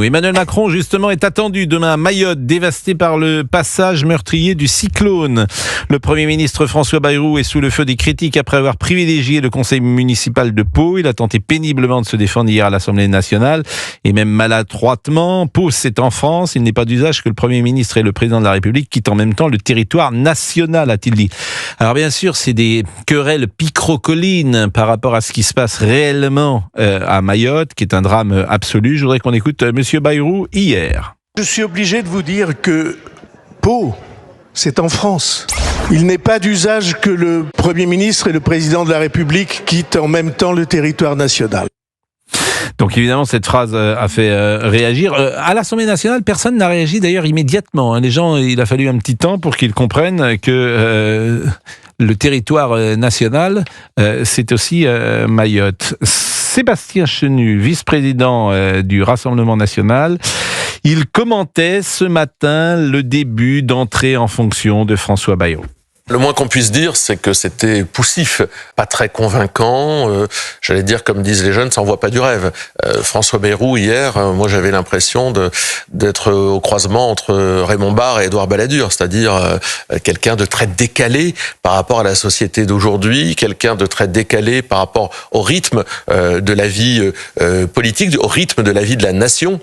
Emmanuel Macron, justement, est attendu demain à Mayotte, dévasté par le passage meurtrier du cyclone. Le Premier ministre François Bayrou est sous le feu des critiques après avoir privilégié le conseil municipal de Pau. Il a tenté péniblement de se défendre hier à l'Assemblée nationale, et même maladroitement. Pau, c'est en France. Il n'est pas d'usage que le Premier ministre et le Président de la République quittent en même temps le territoire national, a-t-il dit. Alors bien sûr, c'est des querelles picrocolines par rapport à ce qui se passe réellement à Mayotte, qui est un drame absolu. Je voudrais qu'on écoute Monsieur Bayrou hier. Je suis obligé de vous dire que Pau, c'est en France. Il n'est pas d'usage que le Premier ministre et le Président de la République quittent en même temps le territoire national. Donc évidemment, cette phrase a fait réagir. À l'Assemblée nationale, personne n'a réagi d'ailleurs immédiatement. Les gens, il a fallu un petit temps pour qu'ils comprennent que le territoire national, c'est aussi Mayotte. Sébastien Chenu, vice-président du Rassemblement national, il commentait ce matin le début d'entrée en fonction de François Bayrou. Le moins qu'on puisse dire, c'est que c'était poussif, pas très convaincant. J'allais dire, comme disent les jeunes, ça envoie pas du rêve. François Bayrou, hier, moi j'avais l'impression d'être au croisement entre Raymond Barre et Édouard Balladur, c'est-à-dire quelqu'un de très décalé par rapport à la société d'aujourd'hui, quelqu'un de très décalé par rapport au rythme de la vie politique, au rythme de la vie de la nation.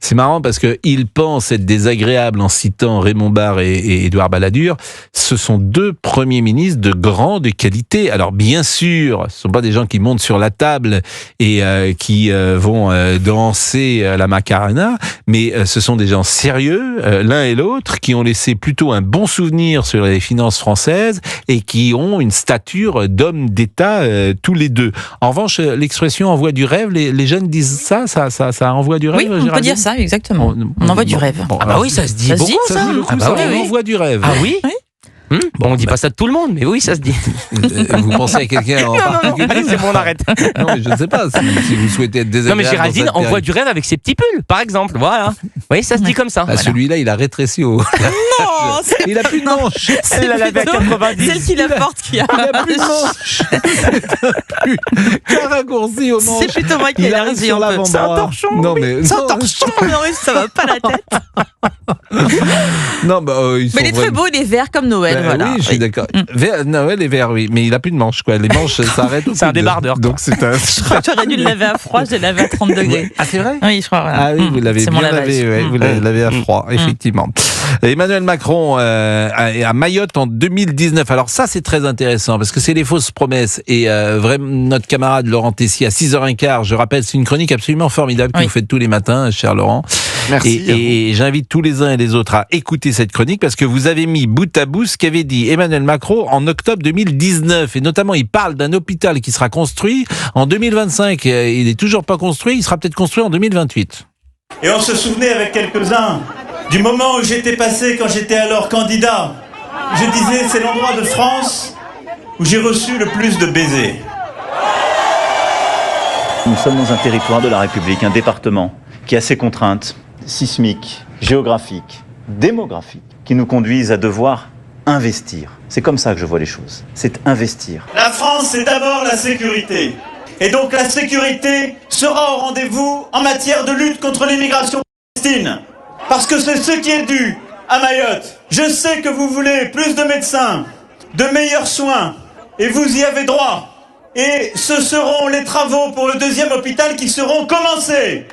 C'est marrant parce qu'il pense être désagréable en citant Raymond Barre et Édouard Balladur. Ce sont deux premiers ministres de grande qualité. Alors bien sûr, ce ne sont pas des gens qui montent sur la table et qui vont danser la Macarena, mais ce sont des gens sérieux, l'un et l'autre, qui ont laissé plutôt un bon souvenir sur les finances françaises et qui ont une stature d'hommes d'État tous les deux. En revanche, l'expression envoie du rêve, les jeunes disent ça envoie du rêve. Oui, on peut dire ça, exactement. On envoie du rêve. Bon, Ah bah oui, ça se dit Ça se beaucoup, dit, ça. ça. Ah bah oui, on envoie du rêve. Ah oui, Oui. Bon, on dit pas ça de tout le monde, mais oui, ça se dit. Vous pensez à quelqu'un en particulier? Allez, c'est bon, on arrête. Non, mais je ne sais pas si vous souhaitez être désagréable. Non, mais Géraldine dans cette envoie du rêve avec ses petits pulls, par exemple. Voilà. Oui, ça se dit comme ça. Ah, celui-là, il a rétréci au... Non, Il a plus de manche. Elle l'a lavé à 90. celle qui la porte qui a. Il a plus de manche. Qu'un raccourci au manche. C'est plutôt moi qui ai Il la arrive raison sur un peu. l'avant-bras. C'est un torchon. Non, mais... C'est un non, torchon. Non, oui, ça va pas la tête. Non, bah, ils sont Mais il est très beau, il est vert comme Noël. Ben Voilà. oui, je suis d'accord. Noël est vert, oui, mais il a plus de manches, quoi. Les manches s'arrêtent. C'est un débardeur, quoi. Donc c'est un. J'aurais dû le laver à froid, je l'ai lavé à 30 degrés. Ah, c'est vrai? Oui, je crois. Voilà. Ah oui, vous l'avez C'est bien mon lavage. lavé, ouais, vous l'avez lavé à froid, effectivement. Emmanuel Macron est à Mayotte en 2019. Alors ça, c'est très intéressant parce que c'est les fausses promesses. Et vraiment, notre camarade Laurent Tessier à 6h15, je rappelle, c'est une chronique absolument formidable que vous faites tous les matins, cher Laurent. Merci. Et j'invite tous les uns et les autres à écouter cette chronique parce que vous avez mis bout à bout ce qu'avait dit Emmanuel Macron en octobre 2019. Et notamment, il parle d'un hôpital qui sera construit en 2025. Il n'est toujours pas construit, il sera peut-être construit en 2028. Et on se souvenait avec quelques-uns du moment où j'étais passé quand j'étais alors candidat. Je disais, c'est l'endroit de France où j'ai reçu le plus de baisers. Nous sommes dans un territoire de la République, un département qui a ses contraintes sismiques, géographiques, démographiques, qui nous conduisent à devoir investir. C'est comme ça que je vois les choses. C'est investir. La France, c'est d'abord la sécurité. Et donc la sécurité sera au rendez-vous en matière de lutte contre l'immigration clandestine. Parce que c'est ce qui est dû à Mayotte. Je sais que vous voulez plus de médecins, de meilleurs soins, et vous y avez droit. Et ce seront les travaux pour le deuxième hôpital qui seront commencés.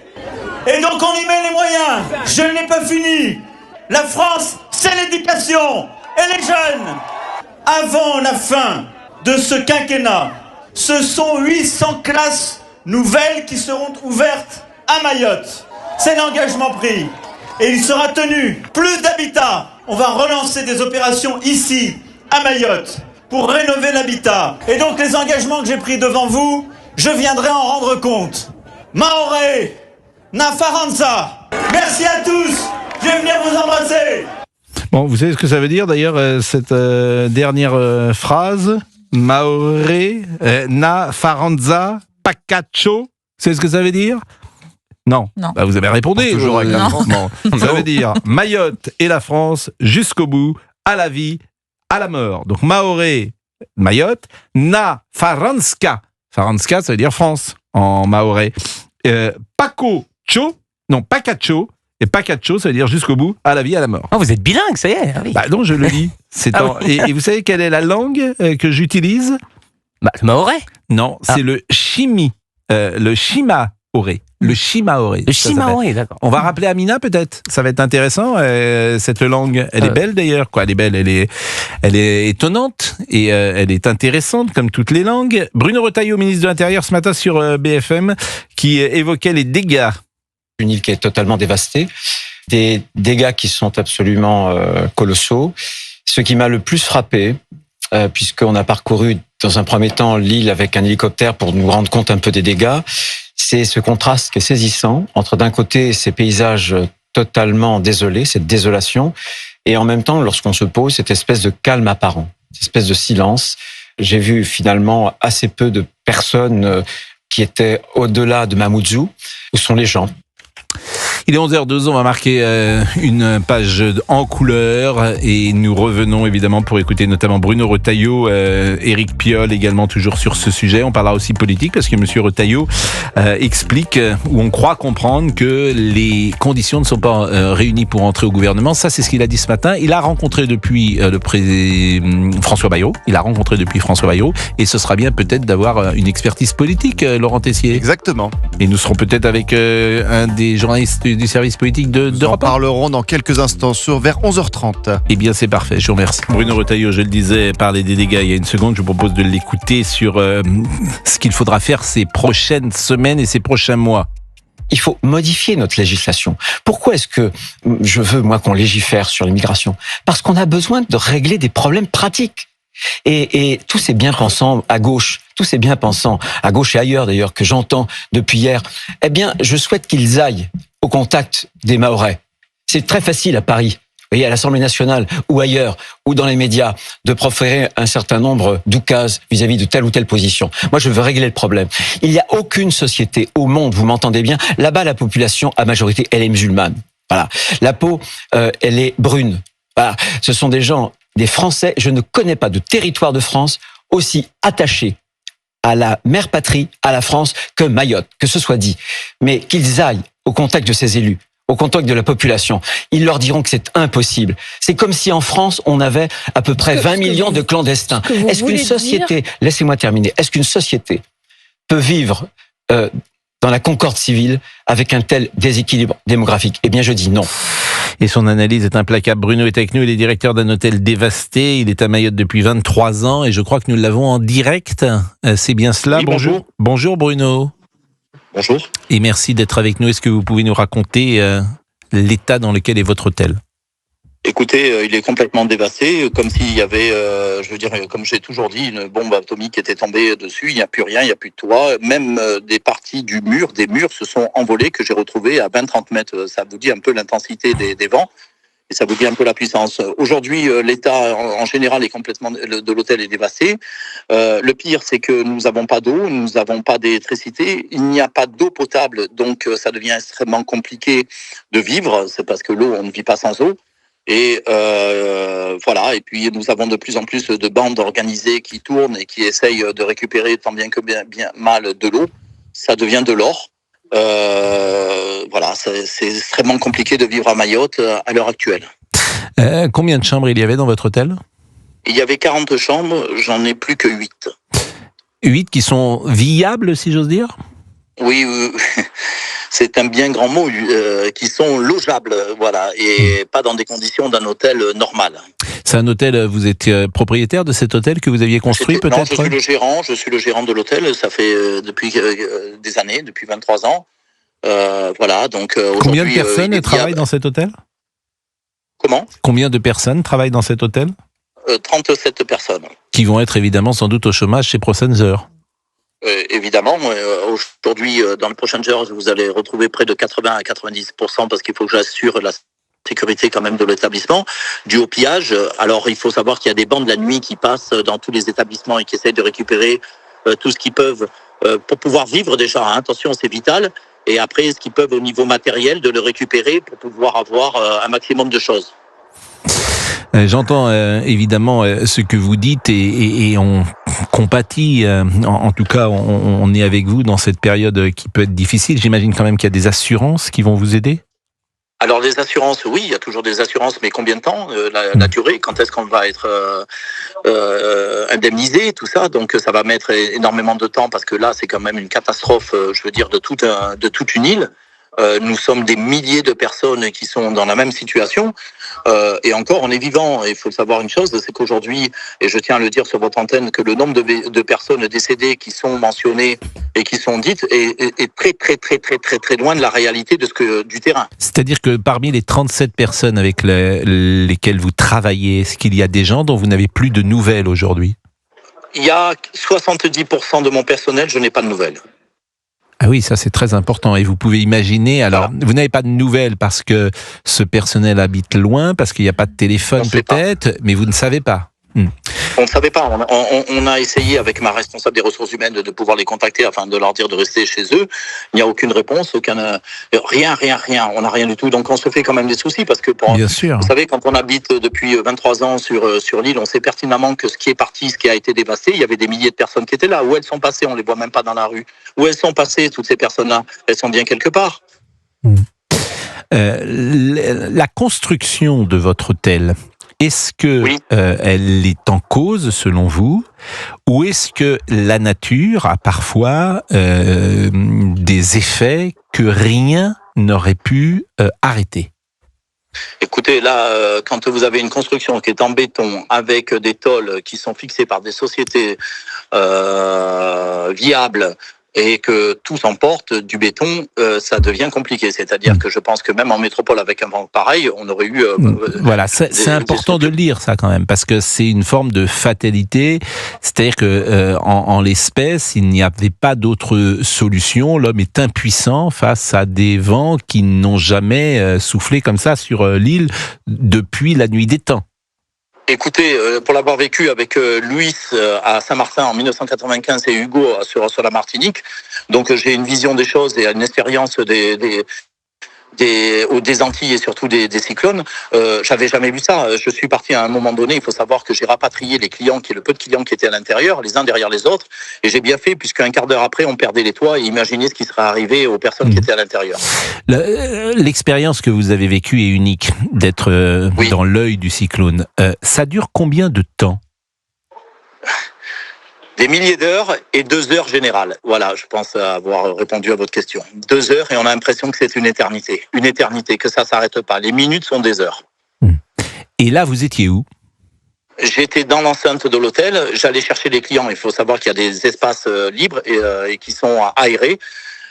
Et donc on y met les moyens. Je n'ai pas fini. La France, c'est l'éducation et les jeunes. Avant la fin de ce quinquennat, ce sont 800 classes nouvelles qui seront ouvertes à Mayotte. C'est l'engagement pris. Et il sera tenu. Plus d'habitat. On va relancer des opérations ici, à Mayotte, pour rénover l'habitat. Et donc les engagements que j'ai pris devant vous, je viendrai en rendre compte. Maoré, Nafaranza. Merci à tous. Je vais venir vous embrasser. Bon, vous savez ce que ça veut dire d'ailleurs, cette dernière phrase? Maoré, Na Faranza, Pacacho. Vous savez ce que ça veut dire? Non. Non. Bah, vous avez répondu. Toujours avec la France. Non. Ça veut dire Mayotte et la France jusqu'au bout, à la vie, à la mort. Donc Maoré, Mayotte, Na Faranska. Faranska, ça veut dire France en maoré. Paco Cho, Non, Pacaccio. Et Pacaccio, ça veut dire jusqu'au bout, à la vie, à la mort. Oh, vous êtes bilingue, ça y est. Ah oui. Bah non, je le lis. Et vous savez quelle est la langue que j'utilise? Bah, le mahorais. Non, c'est le shimaoré. Le shimaoré. Le ça s'appelle. shimaoré, d'accord. On va rappeler Amina peut-être. Ça va être intéressant. Cette langue, elle est belle d'ailleurs. Quoi, elle est belle. Elle est étonnante et elle est intéressante comme toutes les langues. Bruno Retailleau, ministre de l'Intérieur, ce matin sur BFM, qui évoquait les dégâts. Une île qui est totalement dévastée, des dégâts qui sont absolument colossaux. Ce qui m'a le plus frappé, puisqu'on a parcouru dans un premier temps l'île avec un hélicoptère pour nous rendre compte un peu des dégâts, c'est ce contraste qui est saisissant entre d'un côté ces paysages totalement désolés, cette désolation, et en même temps, lorsqu'on se pose, cette espèce de calme apparent, cette espèce de silence. J'ai vu finalement assez peu de personnes qui étaient au-delà de Mamoudzou. Où sont les gens ? Il est 11h02, on va marquer une page en couleur et nous revenons évidemment pour écouter notamment Bruno Retailleau, Éric Piolle également toujours sur ce sujet. On parlera aussi politique parce que monsieur Retailleau explique ou on croit comprendre que les conditions ne sont pas réunies pour entrer au gouvernement. Ça, c'est ce qu'il a dit ce matin. Il a rencontré depuis François Bayrou. Il a rencontré depuis François Bayrou et ce sera bien peut-être d'avoir une expertise politique, Laurent Tessier. Exactement. Et nous serons peut-être avec un des journalistes du service politique Nous en parlerons dans quelques instants vers 11h30. Eh bien, c'est parfait, je vous remercie. Bruno Retailleau, je le disais, parlait des dégâts il y a une seconde. Je vous propose de l'écouter sur ce qu'il faudra faire ces prochaines semaines et ces prochains mois. Il faut modifier notre législation. Pourquoi est-ce que je veux, moi, qu'on légifère sur l'immigration ? Parce qu'on a besoin de régler des problèmes pratiques. Et tous ces bien-pensants à gauche, tous ces bien-pensants à gauche et ailleurs d'ailleurs que j'entends depuis hier, eh bien, je souhaite qu'ils aillent au contact des Mahorais. C'est très facile à Paris, vous voyez, à l'Assemblée nationale ou ailleurs, ou dans les médias, de proférer un certain nombre d'oukases vis-à-vis de telle ou telle position. Moi, je veux régler le problème. Il n'y a aucune société au monde, vous m'entendez bien, là-bas, la population, à majorité, elle est musulmane. Voilà. La peau, elle est brune. Voilà. Ce sont des gens, des Français, je ne connais pas de territoire de France aussi attaché à la mère patrie, à la France, que Mayotte, que ce soit dit. Mais qu'ils aillent au contact de ces élus, au contact de la population, ils leur diront que c'est impossible. C'est comme si en France, on avait à peu près 20 millions de clandestins. Est-ce qu'une société, laissez-moi terminer, est-ce qu'une société peut vivre dans la concorde civile avec un tel déséquilibre démographique ? Eh bien, je dis non. Et son analyse est implacable. Bruno est avec nous, il est directeur d'un hôtel dévasté. Il est à Mayotte depuis 23 ans et je crois que nous l'avons en direct. C'est bien cela. Oui, bonjour. Bonjour Bruno. Bonjour. Et merci d'être avec nous. Est-ce que vous pouvez nous raconter l'état dans lequel est votre hôtel ? Écoutez, il est complètement dévasté, comme s'il y avait, comme j'ai toujours dit, une bombe atomique qui était tombée dessus. Il n'y a plus rien, il n'y a plus de toit. Même des parties des murs se sont envolées que j'ai retrouvées à 20-30 mètres. Ça vous dit un peu l'intensité des vents et ça vous dit un peu la puissance. Aujourd'hui, l'état en général est complètement de l'hôtel est dévasté. Le pire, c'est que nous n'avons pas d'eau, nous n'avons pas d'électricité. Il n'y a pas d'eau potable, donc ça devient extrêmement compliqué de vivre. C'est parce que l'eau, on ne vit pas sans eau. Et voilà. Et puis nous avons de plus en plus de bandes organisées qui tournent et qui essayent de récupérer tant bien que bien mal de l'eau. Ça devient de l'or. Voilà, c'est extrêmement compliqué de vivre à Mayotte à l'heure actuelle. Combien de chambres il y avait dans votre hôtel ? Il y avait 40 chambres, j'en ai plus que 8. 8 qui sont viables, si j'ose dire ? Oui, c'est un bien grand mot, qui sont logeables, voilà, et pas dans des conditions d'un hôtel normal. C'est un hôtel, vous êtes propriétaire de cet hôtel que vous aviez construit peut-être ? Non, je suis le gérant de l'hôtel, ça fait depuis des années, depuis 23 ans. Voilà, donc combien de personnes travaillent dans cet hôtel ? Comment ? Combien de personnes travaillent dans cet hôtel ? 37 personnes. Qui vont être évidemment sans doute au chômage chez Procenser. Évidemment, aujourd'hui, dans les prochaines heures, vous allez retrouver près de 80 à 90% parce qu'il faut que j'assure la sécurité quand même de l'établissement, dû au pillage. Alors, il faut savoir qu'il y a des bandes la nuit qui passent dans tous les établissements et qui essayent de récupérer tout ce qu'ils peuvent pour pouvoir vivre déjà. Hein. Attention, c'est vital. Et après, ce qu'ils peuvent au niveau matériel, de le récupérer pour pouvoir avoir un maximum de choses. J'entends évidemment ce que vous dites et on compatit. En tout cas, on est avec vous dans cette période qui peut être difficile. J'imagine quand même qu'il y a des assurances qui vont vous aider. Alors les assurances, oui, il y a toujours des assurances, mais combien de temps, la durée, quand est-ce qu'on va être indemnisé, tout ça. Donc ça va mettre énormément de temps parce que là, c'est quand même une catastrophe, je veux dire, de toute une île. Nous sommes des milliers de personnes qui sont dans la même situation et encore on est vivant. Il faut savoir une chose, c'est qu'aujourd'hui, et je tiens à le dire sur votre antenne, que le nombre de personnes décédées qui sont mentionnées et qui sont dites est très loin de la réalité du terrain. C'est-à-dire que parmi les 37 personnes avec lesquelles vous travaillez, est-ce qu'il y a des gens dont vous n'avez plus de nouvelles aujourd'hui ? Il y a 70% de mon personnel, je n'ai pas de nouvelles. Ah oui, ça c'est très important. Et vous pouvez imaginer, alors vous n'avez pas de nouvelles parce que ce personnel habite loin, parce qu'il n'y a pas de téléphone peut-être, mais vous ne savez pas. On ne savait pas. On a essayé avec ma responsable des ressources humaines de pouvoir les contacter afin de leur dire de rester chez eux. Il n'y a aucune réponse, rien. On n'a rien du tout. Donc on se fait quand même des soucis parce que Bien sûr. Vous savez, quand on habite depuis 23 ans sur l'île, on sait pertinemment que ce qui est parti, ce qui a été dévasté, il y avait des milliers de personnes qui étaient là. Où elles sont passées, on les voit même pas dans la rue. Où elles sont passées, toutes ces personnes-là, elles sont bien quelque part. La construction de votre hôtel, est-ce que elle est en cause selon vous, ou est-ce que la nature a parfois des effets que rien n'aurait pu arrêter ? Écoutez, là, quand vous avez une construction qui est en béton avec des tôles qui sont fixées par des sociétés viables, et que tout s'emporte du béton, ça devient compliqué. C'est-à-dire que je pense que même en métropole, avec un vent pareil, on aurait eu... voilà, c'est important de le dire ça quand même, parce que c'est une forme de fatalité. C'est-à-dire que en l'espèce, il n'y avait pas d'autre solution. L'homme est impuissant face à des vents qui n'ont jamais soufflé comme ça sur l'île depuis la nuit des temps. Écoutez, pour l'avoir vécu avec Louis à Saint-Martin en 1995 et Hugo sur la Martinique, donc j'ai une vision des choses et une expérience des Antilles et surtout des cyclones. J'avais jamais vu ça. Je suis parti à un moment donné. Il faut savoir que j'ai rapatrié les clients, le peu de clients qui étaient à l'intérieur, les uns derrière les autres, et j'ai bien fait puisqu'un quart d'heure après, on perdait les toits et imaginez ce qui serait arrivé aux personnes qui étaient à l'intérieur. L'expérience que vous avez vécue est unique, d'être dans l'œil du cyclone. Ça dure combien de temps ? Des milliers d'heures et 2 heures générales. Voilà, je pense avoir répondu à votre question. 2 heures et on a l'impression que c'est une éternité. Une éternité, que ça s'arrête pas. Les minutes sont des heures. Et là, vous étiez où ? J'étais dans l'enceinte de l'hôtel. J'allais chercher les clients. Il faut savoir qu'il y a des espaces libres et qui sont aérés.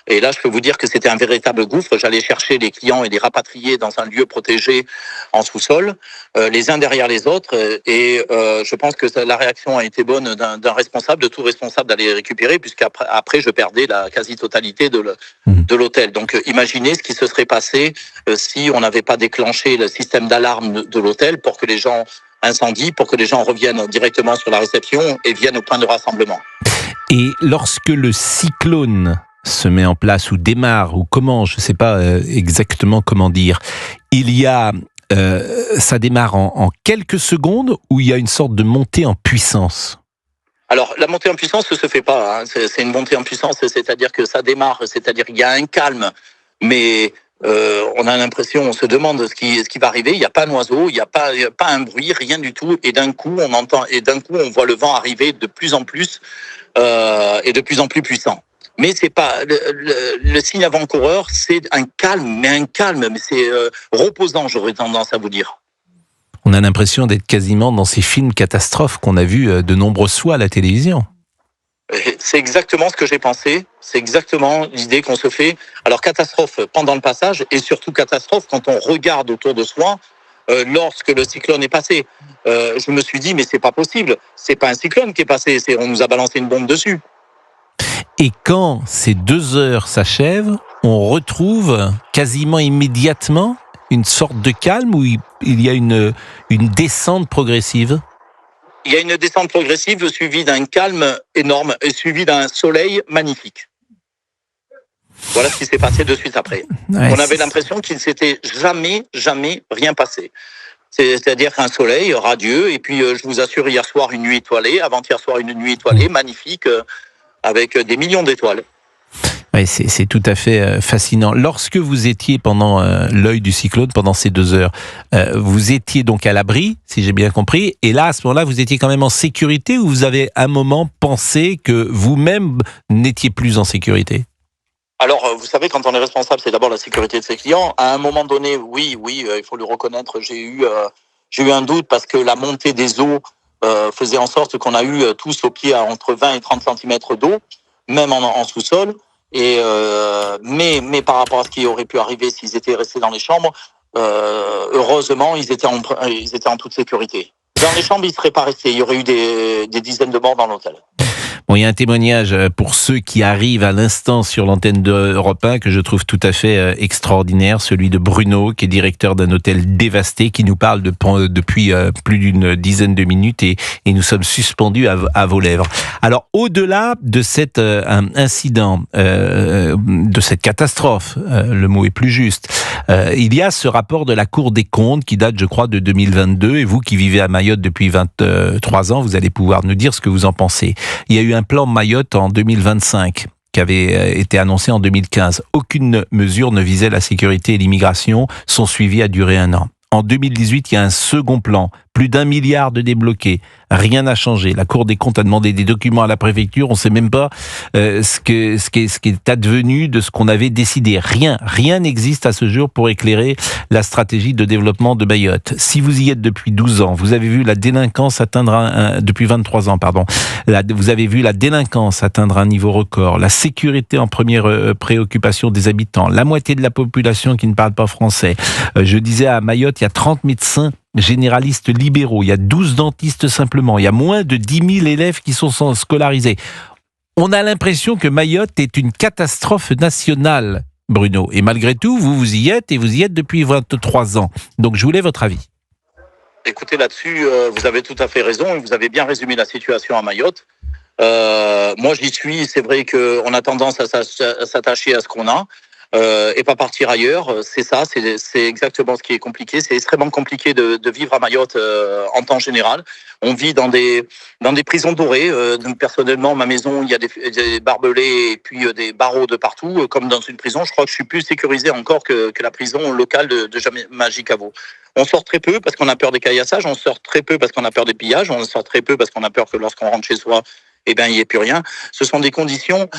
Et là, je peux vous dire que c'était un véritable gouffre. J'allais chercher les clients et les rapatrier dans un lieu protégé en sous-sol, les uns derrière les autres. Et je pense que la réaction a été bonne d'un responsable, de tout responsable d'aller les récupérer, puisqu'après, je perdais la quasi-totalité de l'hôtel. Donc, imaginez ce qui se serait passé si on n'avait pas déclenché le système d'alarme de l'hôtel pour que les gens incendient, pour que les gens reviennent directement sur la réception et viennent au point de rassemblement. Et lorsque le cyclone se met en place ou démarre, ou comment, je ne sais pas exactement comment dire, ça démarre en quelques secondes ou il y a une sorte de montée en puissance ? Alors, la montée en puissance ne se fait pas. Hein. C'est une montée en puissance, c'est-à-dire que ça démarre, c'est-à-dire qu'il y a un calme, mais on a l'impression, on se demande ce qui va arriver. Il n'y a pas un oiseau, il n'y a pas un bruit, rien du tout. Et d'un coup, on entend, et d'un coup, on voit le vent arriver de plus en plus et de plus en plus puissant. Mais c'est pas le signe avant-coureur, c'est un calme, mais c'est reposant, j'aurais tendance à vous dire. On a l'impression d'être quasiment dans ces films catastrophes qu'on a vus de nombreuses fois à la télévision. C'est exactement ce que j'ai pensé, c'est exactement l'idée qu'on se fait. Alors catastrophe pendant le passage et surtout catastrophe quand on regarde autour de soi lorsque le cyclone est passé. Je me suis dit mais c'est pas possible, c'est pas un cyclone qui est passé, on nous a balancé une bombe dessus. Et quand ces 2 heures s'achèvent, on retrouve quasiment immédiatement une sorte de calme où il y a une descente progressive ? Il y a une descente progressive suivie d'un calme énorme et suivie d'un soleil magnifique. Voilà ce qui s'est passé de suite après. On avait l'impression qu'il ne s'était jamais rien passé. C'est-à-dire un soleil radieux. Et puis, je vous assure, hier soir, une nuit étoilée. Avant-hier soir, une nuit étoilée, magnifique, avec des millions d'étoiles. Ouais, c'est tout à fait fascinant. Lorsque vous étiez pendant l'œil du cyclone, pendant ces 2 heures, vous étiez donc à l'abri, si j'ai bien compris, et là, à ce moment-là, vous étiez quand même en sécurité ou vous avez un moment pensé que vous-même n'étiez plus en sécurité ? Alors, vous savez, quand on est responsable, c'est d'abord la sécurité de ses clients. À un moment donné, oui, il faut le reconnaître, j'ai eu un doute parce que la montée des eaux faisait en sorte qu'on a eu tous au pied à entre 20 et 30 cm d'eau, même en sous-sol. Et mais par rapport à ce qui aurait pu arriver s'ils étaient restés dans les chambres, heureusement ils étaient en toute sécurité. Dans les chambres ils seraient pas restés, il y aurait eu des dizaines de morts dans l'hôtel. Bon, il y a un témoignage pour ceux qui arrivent à l'instant sur l'antenne d'Europe 1 que je trouve tout à fait extraordinaire, celui de Bruno, qui est directeur d'un hôtel dévasté, qui nous parle depuis plus d'une dizaine de minutes et nous sommes suspendus à vos lèvres. Alors, au-delà de cet incident, de cette catastrophe, le mot est plus juste, il y a ce rapport de la Cour des comptes qui date, je crois, de 2022, et vous qui vivez à Mayotte depuis 23 ans, vous allez pouvoir nous dire ce que vous en pensez. Il y a eu un plan Mayotte en 2025 qui avait été annoncé en 2015. Aucune mesure ne visait la sécurité et l'immigration. Son suivi a duré 1 an. En 2018, il y a un second plan. Plus d'1 milliard de débloqués. Rien n'a changé. La Cour des comptes a demandé des documents à la préfecture. On ne sait même pas ce qui est advenu de ce qu'on avait décidé. Rien n'existe à ce jour pour éclairer la stratégie de développement de Mayotte. Si vous y êtes depuis 12 ans, vous avez vu la délinquance atteindre depuis 23 ans, pardon. Vous avez vu la délinquance atteindre un niveau record. La sécurité en première préoccupation des habitants. La moitié de la population qui ne parle pas français. Je disais à Mayotte, il y a 30 médecins généralistes libéraux, il y a 12 dentistes simplement, il y a moins de 10 000 élèves qui sont scolarisés. On a l'impression que Mayotte est une catastrophe nationale, Bruno. Et malgré tout, vous y êtes et vous y êtes depuis 23 ans. Donc je voulais votre avis. Écoutez, là-dessus, vous avez tout à fait raison et vous avez bien résumé la situation à Mayotte. Moi, j'y suis. C'est vrai qu'on a tendance à s'attacher à ce qu'on a. Et pas partir ailleurs, c'est ça, c'est exactement ce qui est compliqué. C'est extrêmement compliqué de vivre à Mayotte en temps général. On vit dans des prisons dorées. Personnellement, ma maison, il y a des barbelés et puis des barreaux de partout, comme dans une prison. Je crois que je suis plus sécurisé encore que la prison locale de Majicavo. On sort très peu parce qu'on a peur des caillassages, on sort très peu parce qu'on a peur des pillages, on sort très peu parce qu'on a peur que lorsqu'on rentre chez soi, il n'y ait plus rien. Ce sont des conditions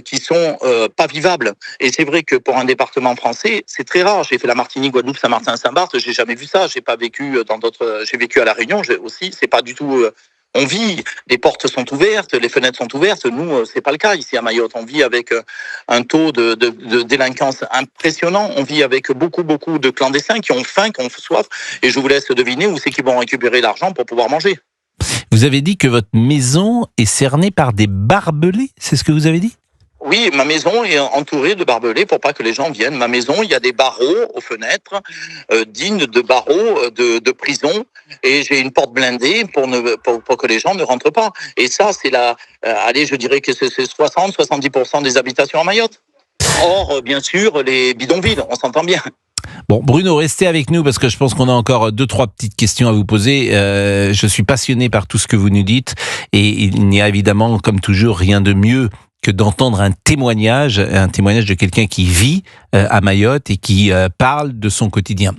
qui sont pas vivables. Et c'est vrai que pour un département français, c'est très rare. J'ai fait la Martinique, Guadeloupe, Saint-Martin, Saint-Barth, j'ai jamais vu ça. J'ai pas vécu dans d'autres. J'ai vécu à La Réunion aussi. C'est pas du tout. On vit, les portes sont ouvertes, les fenêtres sont ouvertes. Nous, c'est pas le cas ici à Mayotte. On vit avec un taux de délinquance impressionnant. On vit avec beaucoup de clandestins qui ont faim, qui ont soif. Et je vous laisse deviner où c'est qu'ils vont récupérer l'argent pour pouvoir manger. Vous avez dit que votre maison est cernée par des barbelés, c'est ce que vous avez dit ? Oui, ma maison est entourée de barbelés pour pas que les gens viennent. Ma maison, il y a des barreaux aux fenêtres, dignes de barreaux de prison, et j'ai une porte blindée pour que les gens ne rentrent pas. Et ça, c'est je dirais que c'est 60-70% des habitations à Mayotte. Or, bien sûr, les bidonvilles, on s'entend bien. Bon, Bruno, restez avec nous parce que je pense qu'on a encore 2-3 petites questions à vous poser. Je suis passionné par tout ce que vous nous dites et il n'y a évidemment, comme toujours, rien de mieux que d'entendre un témoignage de quelqu'un qui vit à Mayotte et qui parle de son quotidien.